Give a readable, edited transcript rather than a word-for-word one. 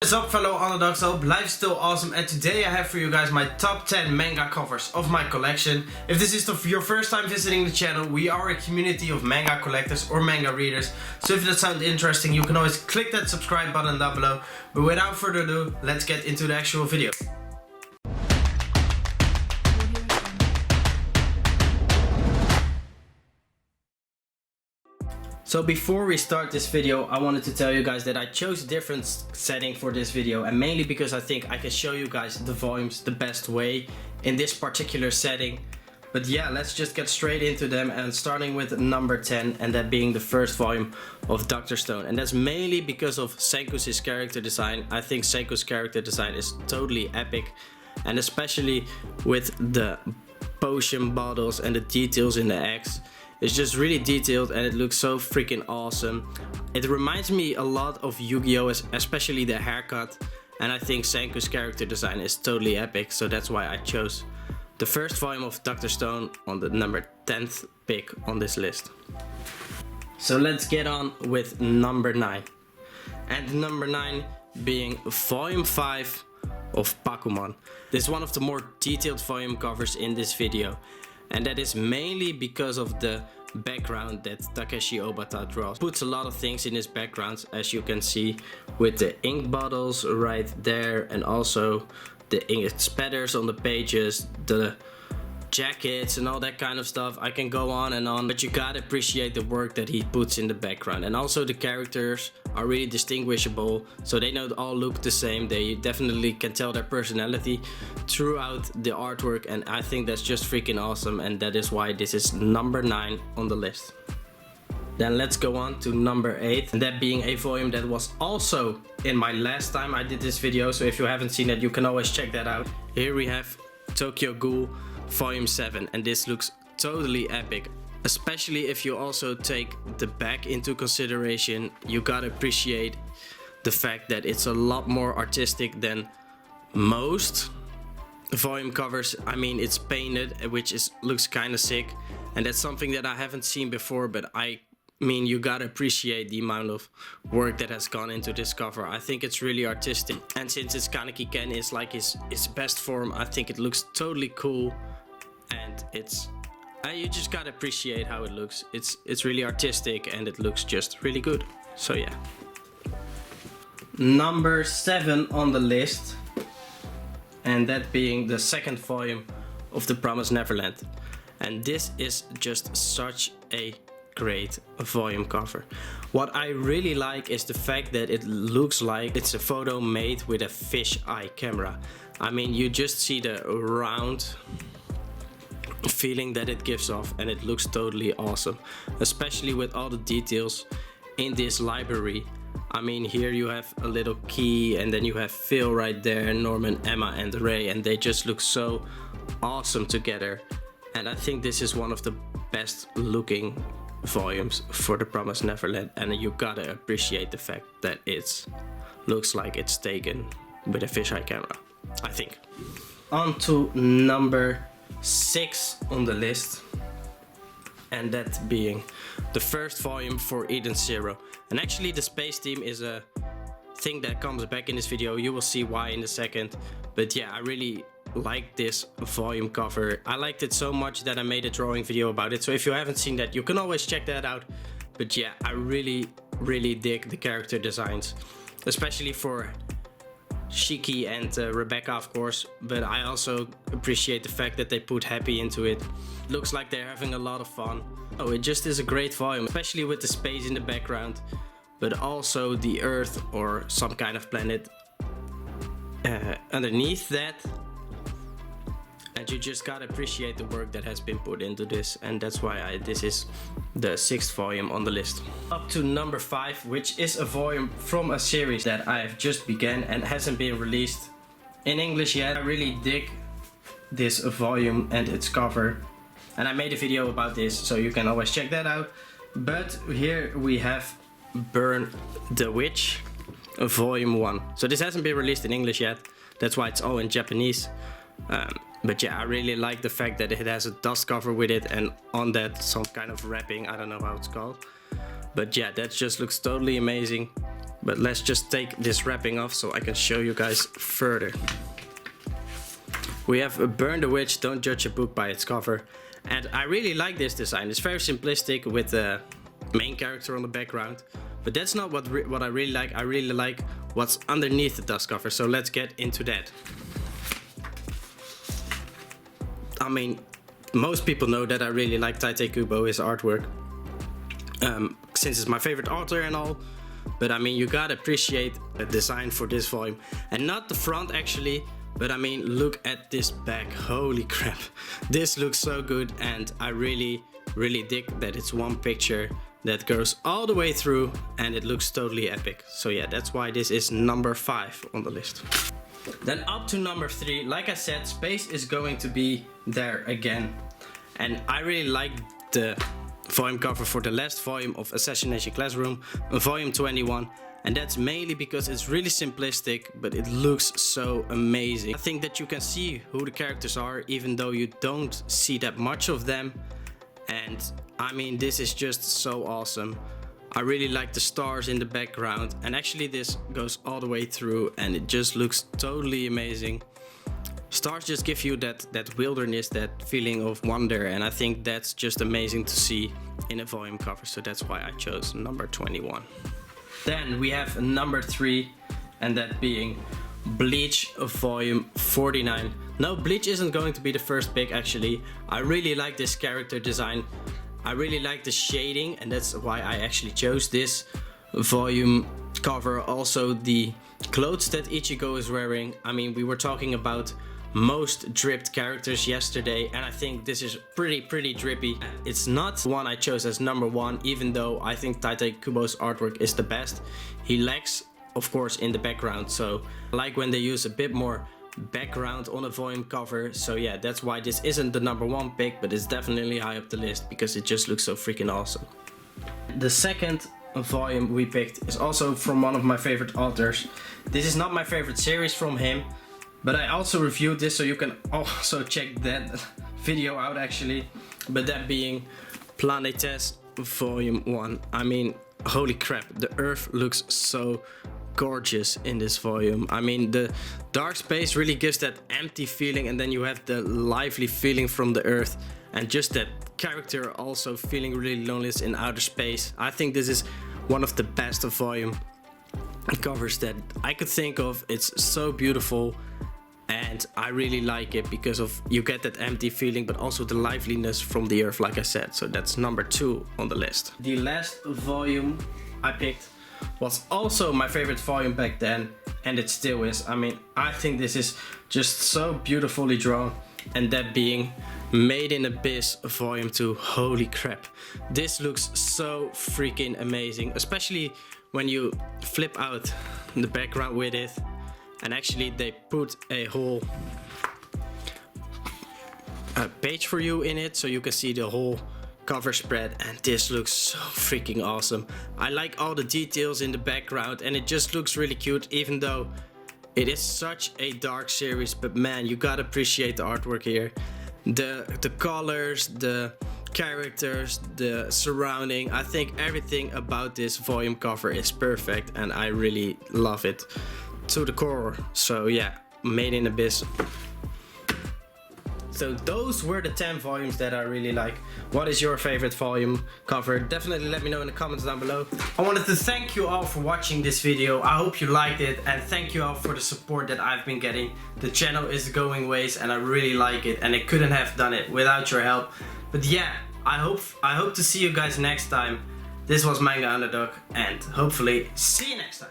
What's up fellow underdogs, I hope life's still awesome, and today I have for you guys my top 10 manga covers of my collection. If this is your first time visiting the channel, we are a community of manga collectors or manga readers, so if that sounds interesting you can always click that subscribe button down below. But without further ado, let's get into the actual video. So before we start this video, I wanted to tell you guys that I chose a different setting for this video, and mainly because I think I can show you guys the volumes the best way in this particular setting. But yeah, let's just get straight into them, and starting with number 10, and that being the first volume of Dr. Stone. And that's mainly because of Senku's character design. I think Senku's character design is totally epic, and especially with the potion bottles and the details in the eggs. It's just really detailed and it looks so freaking awesome. It reminds me a lot of Yu-Gi-Oh! Especially the haircut, and I think Senku's character design is totally epic, so that's why I chose the first volume of Dr. Stone on the number 10th pick on this list. So let's get on with number 9. And number 9 being volume 5 of Bakuman. This is one of the more detailed volume covers in this video. And that is mainly because of the background that Takeshi Obata draws. Puts a lot of things in his backgrounds, as you can see, with the ink bottles right there, and also the ink spatters on the pages, the jackets and all that kind of stuff. I can go on and on, but you gotta appreciate the work that he puts in the background. And also the characters are really distinguishable, so they don't all look the same. They definitely can tell their personality throughout the artwork, and I think that's just freaking awesome, and that is why this is number 9 on the list. Then let's go on to number 8, and that being a volume that was also in my last time I did this video, so if you haven't seen it you can always check that out. Here we have Tokyo Ghoul Volume 7, and this looks totally epic. Especially if you also take the back into consideration, you gotta appreciate the fact that it's a lot more artistic than most volume covers. I mean, it's painted, which looks kind of sick, and that's something that I haven't seen before, but I mean, you gotta appreciate the amount of work that has gone into this cover. I think it's really artistic, and since it's Kaneki Ken is like his best form, I think it looks totally cool, and you just gotta appreciate how it looks. It's really artistic and it looks just really good. So yeah. Number 7 on the list, and that being the second volume of The Promised Neverland. And this is just such a great volume cover. What I really like is the fact that it looks like it's a photo made with a fish-eye camera. I mean, you just see the round feeling that it gives off, and it looks totally awesome, especially with all the details in this library. I mean, here you have a little key, and then you have Phil right there, Norman, Emma and Ray, and they just look so awesome together. And I think this is one of the best looking volumes for The Promised Neverland, and you gotta appreciate the fact that it looks like it's taken with a fisheye camera, I think. On to number 6 on the list, and that being the first volume for Eden Zero. And actually the space theme is a thing that comes back in this video. You will see why in a second, but yeah, I really like this volume cover. I liked it so much that I made a drawing video about it, so if you haven't seen that you can always check that out. But yeah, I really dig the character designs, especially for Shiki and Rebecca, of course, but I also appreciate the fact that they put Happy into it. Looks like they're having a lot of fun. Oh, it just is a great volume, especially with the space in the background, but also the Earth or some kind of planet underneath that. And you just gotta appreciate the work that has been put into this, and that's why this is the 6th volume on the list. Up to number 5, which is a volume from a series that I have just begun and hasn't been released in English yet. I really dig this volume and its cover, and I made a video about this, so you can always check that out. But here we have Burn the Witch volume 1. So this hasn't been released in English yet, that's why it's all in Japanese. But yeah, I really like the fact that it has a dust cover with it, and on that some kind of wrapping, I don't know how it's called. But yeah, that just looks totally amazing. But let's just take this wrapping off so I can show you guys further. We have Burn the Witch, Don't Judge a Book by its cover. And I really like this design. It's very simplistic with the main character on the background. But that's not what I really like. I really like what's underneath the dust cover. So let's get into that. I mean, most people know that I really like Tite Kubo, his artwork. Since it's my favorite author and all. But I mean, you gotta appreciate the design for this volume. And not the front actually. But I mean, look at this back. Holy crap. This looks so good. And I really dig that it's one picture that goes all the way through. And it looks totally epic. So yeah, that's why this is number 5 on the list. Then up to number 3, like I said, space is going to be there again. And I really like the volume cover for the last volume of Assassination Classroom, volume 21. And that's mainly because it's really simplistic, but it looks so amazing. I think that you can see who the characters are, even though you don't see that much of them. And I mean, this is just so awesome. I really like the stars in the background, and actually this goes all the way through and it just looks totally amazing. Stars just give you that wilderness, that feeling of wonder, and I think that's just amazing to see in a volume cover, so that's why I chose number 21. Then we have number 3, and that being Bleach volume 49. No, Bleach isn't going to be the first pick actually. I really like this character design. I really like the shading, and that's why I actually chose this volume cover. Also the clothes that Ichigo is wearing. I mean, we were talking about most dripped characters yesterday, and I think this is pretty drippy. It's not one I chose as number 1, even though I think Tite Kubo's artwork is the best. He lacks, of course, in the background, so I like when they use a bit more background on a volume cover. So yeah, that's why this isn't the number 1 pick, but it's definitely high up the list because it just looks so freaking awesome. The second volume we picked is also from one of my favorite authors. This is not my favorite series from him, but I also reviewed this, so you can also check that video out actually. But that being Planetes volume 1. I mean, holy crap, the earth looks so gorgeous in this volume. I mean, the dark space really gives that empty feeling, and then you have the lively feeling from the earth, and just that character also feeling really lonely in outer space. I think this is one of the best volume covers that I could think of. It's so beautiful, and I really like it because of you get that empty feeling, but also the liveliness from the earth, like I said. So that's number 2 on the list. The last volume I picked was also my favorite volume back then, and it still is. I mean, I think this is just so beautifully drawn, and that being Made in Abyss volume 2. Holy crap, this looks so freaking amazing, especially when you flip out the background with it, and actually they put a whole page for you in it, so you can see the whole cover spread, and this looks so freaking awesome. I like all the details in the background, and it just looks really cute, even though it is such a dark series. But man, you gotta appreciate the artwork here. The colors, the characters, the surrounding. I think everything about this volume cover is perfect, and I really love it to the core. So yeah, Made in Abyss. So those were the 10 volumes that I really like. What is your favorite volume cover? Definitely let me know in the comments down below. I wanted to thank you all for watching this video. I hope you liked it, and thank you all for the support that I've been getting. The channel is going ways, and I really like it, and I couldn't have done it without your help. But yeah, I hope to see you guys next time. This was Manga Underdog, and hopefully see you next time.